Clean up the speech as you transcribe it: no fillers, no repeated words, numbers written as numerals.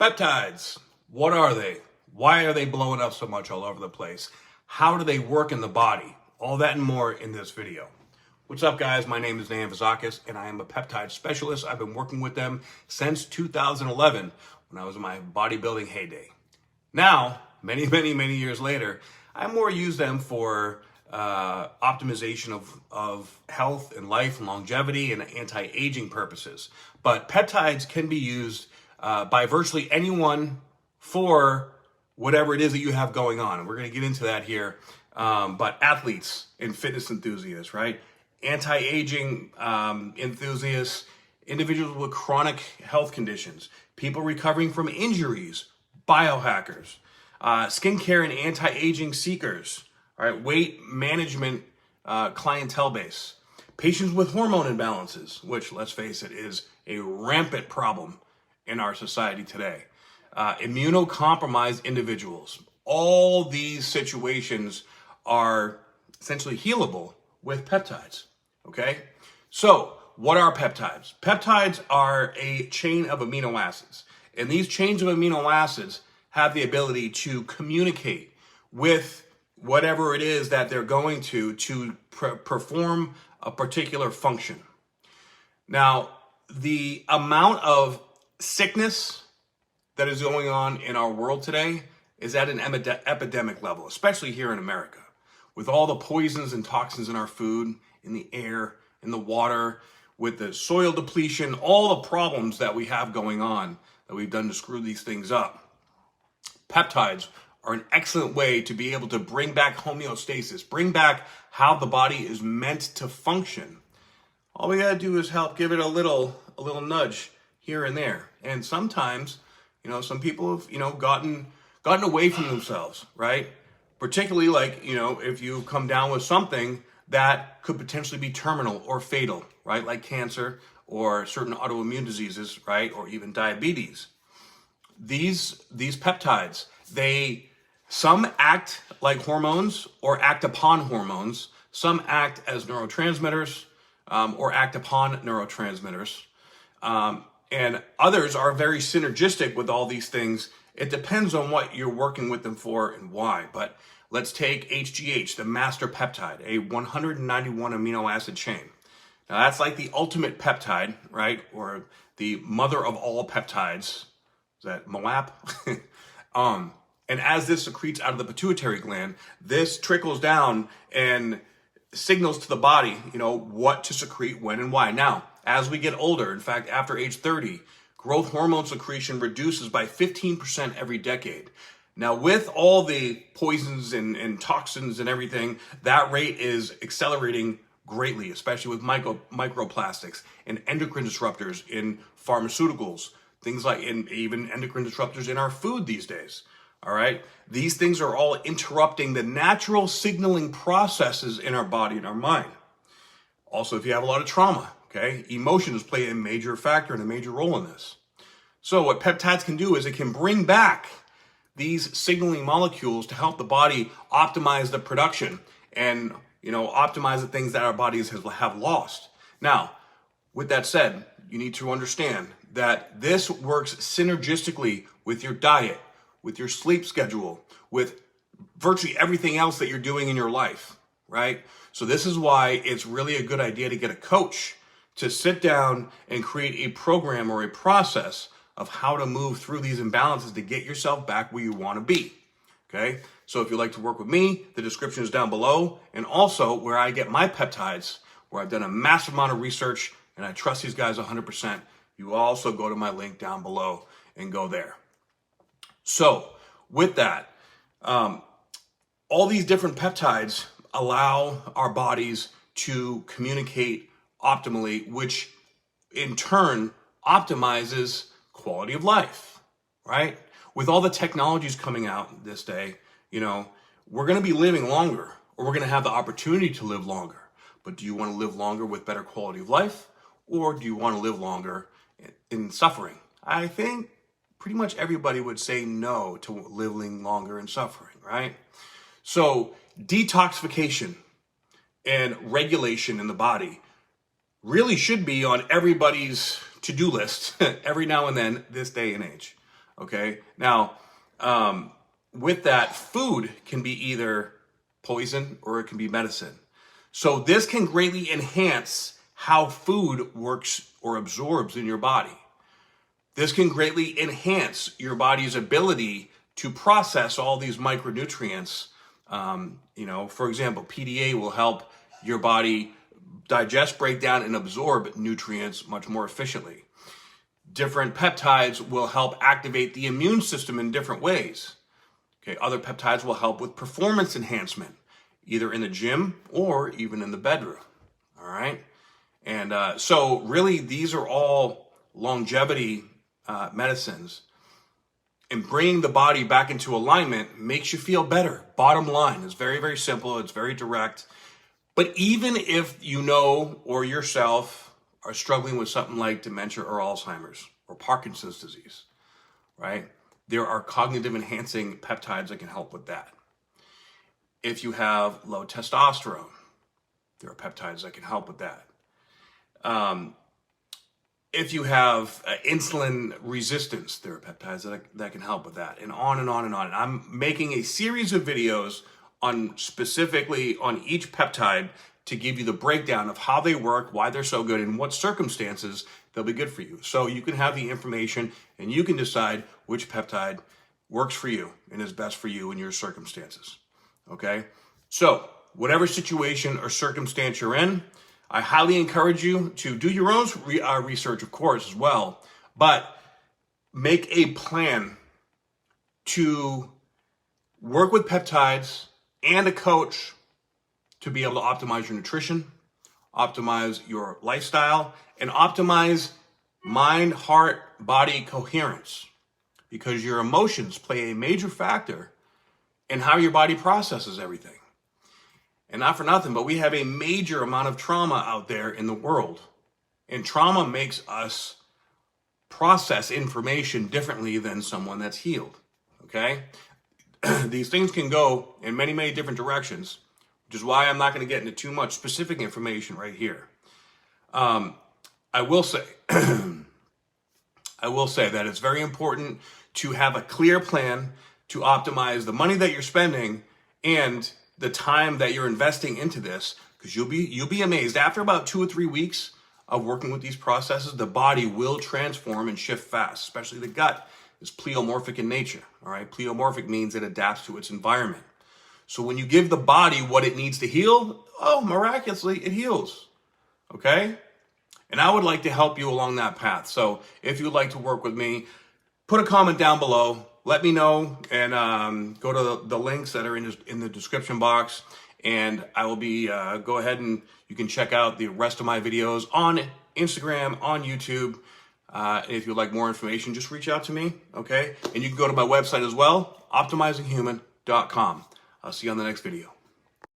Peptides, what are they? Why are they blowing up so much all over the place? How do they work in the body? All that and more in this video. What's up, guys? My name is Dan Vazakis, and I am a peptide specialist. I've been working with them since 2011 when I was in my bodybuilding heyday. Now, many years later, I more use them for optimization of health and life and longevity and anti-aging purposes. But peptides can be used by virtually anyone for whatever it is that you have going on. And we're going to get into that here. But athletes and fitness enthusiasts, right? Anti-aging enthusiasts, individuals with chronic health conditions, people recovering from injuries, biohackers, skincare and anti-aging seekers, all right, weight management clientele base, patients with hormone imbalances, which, let's face it, is a rampant problem in our society today, immunocompromised individuals. All these situations are essentially healable with peptides, okay? So what are peptides? Peptides are a chain of amino acids, and these chains of amino acids have the ability to communicate with whatever it is that they're going to perform a particular function. Now, the amount of sickness that is going on in our world today is at an epidemic level, especially here in America, with all the poisons and toxins in our food, in the air, in the water, with the soil depletion, all the problems that we have going on that we've done to screw these things up. Peptides are an excellent way to be able to bring back homeostasis, bring back how the body is meant to function. All we gotta do is help give it a little nudge here and there. And sometimes, some people have, gotten away from themselves, right? Particularly like, if you come down with something that could potentially be terminal or fatal, right? Like cancer or certain autoimmune diseases, right? Or even diabetes. These peptides, some act like hormones or act upon hormones. Some act as neurotransmitters or act upon neurotransmitters. And others are very synergistic with all these things. It depends on what you're working with them for and why. But let's take HGH, the master peptide, a 191 amino acid chain. Now that's like the ultimate peptide, right? Or the mother of all peptides. Is that MOAP? And as this secretes out of the pituitary gland, this trickles down and signals to the body, what to secrete, when, and why. Now, as we get older, in fact, after age 30, growth hormone secretion reduces by 15% every decade. Now, with all the poisons and toxins and everything, that rate is accelerating greatly, especially with microplastics and endocrine disruptors in pharmaceuticals, things like, and even endocrine disruptors in our food these days. All right. These things are all interrupting the natural signaling processes in our body and our mind. Also, if you have a lot of trauma, okay, emotions play a major factor and a major role in this. So what peptides can do is it can bring back these signaling molecules to help the body optimize the production and, optimize the things that our bodies have lost. Now, with that said, you need to understand that this works synergistically with your diet, with your sleep schedule, with virtually everything else that you're doing in your life, right? So this is why it's really a good idea to get a coach to sit down and create a program or a process of how to move through these imbalances to get yourself back where you want to be, okay? So if you'd like to work with me, the description is down below, and also where I get my peptides, where I've done a massive amount of research and I trust these guys 100%. You also go to my link down below and go there. So with that, all these different peptides allow our bodies to communicate optimally, which in turn optimizes quality of life, right? With all the technologies coming out this day, we're going to be living longer, or we're going to have the opportunity to live longer. But do you want to live longer with better quality of life, or do you want to live longer in suffering? I think pretty much everybody would say no to living longer in suffering, right? So detoxification and regulation in the body really should be on everybody's to-do list every now and then this day and age. Okay. Now, with that, food can be either poison or it can be medicine. So this can greatly enhance how food works or absorbs in your body. This can greatly enhance your body's ability to process all these micronutrients. For example, PDA will help your body digest, break down, and absorb nutrients much more efficiently. Different peptides will help activate the immune system in different ways. Okay, other peptides will help with performance enhancement, either in the gym or even in the bedroom. All right. And so really, these are all longevity medicines. And bringing the body back into alignment makes you feel better. Bottom line is very, very simple. It's very direct. But even if you know or yourself are struggling with something like dementia or Alzheimer's or Parkinson's disease, right? There are cognitive enhancing peptides that can help with that. If you have low testosterone, there are peptides that can help with that. If you have insulin resistance, there are peptides that can help with that, and on and on and on. And I'm making a series of videos on specifically on each peptide to give you the breakdown of how they work, why they're so good, and what circumstances they'll be good for you. So you can have the information and you can decide which peptide works for you and is best for you in your circumstances. Okay? So whatever situation or circumstance you're in, I highly encourage you to do your own research, of course, as well, but make a plan to work with peptides and a coach to be able to optimize your nutrition, optimize your lifestyle, and optimize mind, heart, body coherence, because your emotions play a major factor in how your body processes everything. And not for nothing, but we have a major amount of trauma out there in the world. And trauma makes us process information differently than someone that's healed. Okay? These things can go in many, many different directions, which is why I'm not going to get into too much specific information right here. I will say that it's very important to have a clear plan to optimize the money that you're spending and the time that you're investing into this, because you'll be amazed. After about 2 or 3 weeks of working with these processes, the body will transform and shift fast, especially the gut is pleomorphic in nature. All right, pleomorphic means it adapts to its environment. So when you give the body what it needs to heal, miraculously it heals. Okay? And I would like to help you along that path. So if you'd like to work with me, put a comment down below. Let me know, and go to the links that are in the description box, and I will be go ahead and you can check out the rest of my videos on Instagram, on YouTube. If you'd like more information, just reach out to me, okay? And you can go to my website as well, optimizinghuman.com. I'll see you on the next video.